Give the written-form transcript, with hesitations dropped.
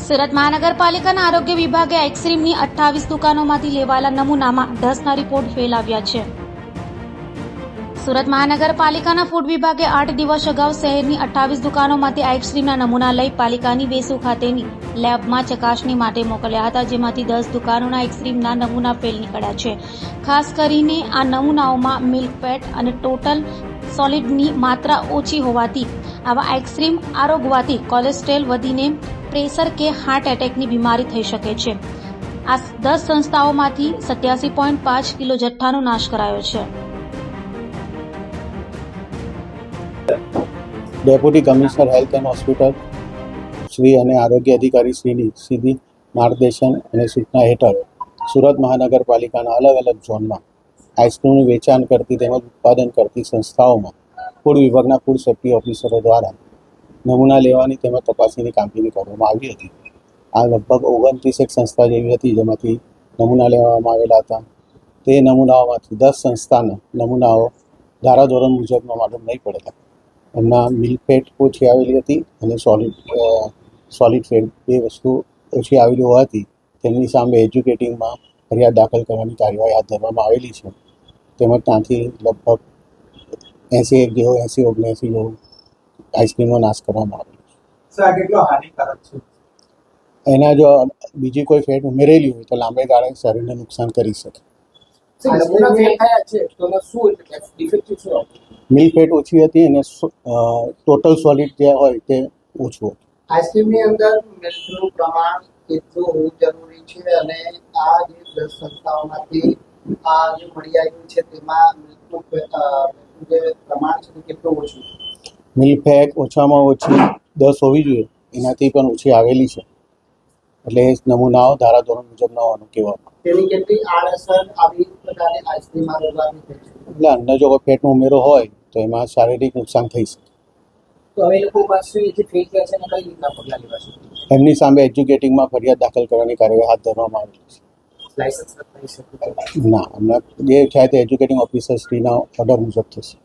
સુરત મહાનગરપાલિકાના આરોગ્ય વિભાગે આઈસ્ક્રીમની 28 દુકાનોમાંથી લેવાયેલા નમૂનામાં 10ના રિપોર્ટ ફેલ આવ્યા છે. સુરત મહાનગરપાલિકાના ફૂડ વિભાગે 8 દિવસ અગાઉ શહેરની 28 દુકાનોમાંથી આઈસ્ક્રીમના નમૂના લઈ પાલિકાની વેસુ ખાતેની લેબમાં ચકાસણી માટે મોકલ્યા હતા, જેમાંથી 10 દુકાનોના આઈસ્ક્રીમના નમૂના ફેલ નીકળ્યા છે. ખાસ કરીને આ નમૂનાઓમાં મિલ્ક ફેટ અને ટોટલ સોલિડની માત્રા ઓછી હોવાથી આવા આઈસ્ક્રીમ આરોગવાથી કોલેસ્ટ્રોલ વધીને પ્રેશર કે હાર્ટ એટેકની બીમારી થઈ શકે છે. આ 10 સંસ્થાઓમાંથી 87.5 કિલો જથ્થાનો નાશ કરાયો છે. Deputy commissioner health and hospital Shri અને આરોગ્ય અધિકારી શ્રીની સીધી માર્ગદર્શન અને સૂચના હેઠળ સુરત મહાનગરપાલિકાના અલગ અલગ ઝોનમાં આઈસ્ક્રીમનું વેચાણ કરતી તેમજ ઉત્પાદન કરતી સંસ્થાઓમાં ફૂડ વિભાગના ફૂડ સેફ્ટી ઓફિસરો દ્વારા નમૂના લેવાની તેમજ તપાસણીની કામગીરી કરવામાં આવી હતી. આ લગભગ 29 સંસ્થા જેવી હતી, જેમાંથી નમૂના લેવામાં આવેલા હતા. તે નમૂનાઓમાંથી 10 સંસ્થાના નમૂનાઓ ધારાધોરણ મુજબનો માલુમ નહીં પડેલા. એમના મિલ્ક ફેટ ઓછી આવેલી હતી અને સોલિડ ફેટ એ વસ્તુ ઓછી આવેલી હોવાથી તેમની સામે એજ્યુકેટિંગમાં ફરિયાદ દાખલ કરવાની કાર્યવાહી હાથ ધરવામાં આવેલી છે. તેમજ ત્યાંથી લગભગ 80-79 જેવું આઈસ્ક્રીમનો નાશ કરવામાં આવેલો છે. એના જો બીજી કોઈ ફેટ ઉમેરેલી હોય તો લાંબે ગાળે શરીરને નુકસાન કરી શકે. મિલ્ક ફેટ ઓછી હતી અને ટોટલ સોલિડ જે હોય તે ઓછું હતું. આઈસ્ક્રીમની અંદર મિલ્કનું પ્રમાણ કેટલું હોવું જરૂરી છે અને આ જે 10 સંસ્થાઓમાંથી આ જે મળી આવ્યું છે તેમાં મિલ્કનું જે પ્રમાણ છે તે કેટલું ઓછું? મિલ્ક ફેટ ઓછામાં ઓછી 10 હોવી જોઈએ, એનાથી પણ ઓછી આવેલી છે. એટલે એ નમૂનાઓ ધારાધોરણ મુજબ ન હોવાનું કહેવામાં. તેની કેટલી આડઅસર આવી પ્રકારની આઈસ્ક્રીમ આરોગવાની થઈ છે? એટલે અંદર જો કોઈ ફેટનો ઉમેરો હોય તો એમાં શારીરિક નુકસાન થઈ શકે. તો હવે લોકો પાસેથી ફેક છે અને કઈ રીતના પગલાં લેવાશે? એમની સામે એજ્યુકેટિંગમાં ફરિયાદ દાખલ કરવાની કાર્યવાહી હાથ ધરવામાં આવેલી છે. લાયસન્સ થઈ શકે? ના, હમણાં જે થાય તે એજ્યુકેટિંગ ઓફિસર શ્રીના ઓર્ડર મુજબ થશે.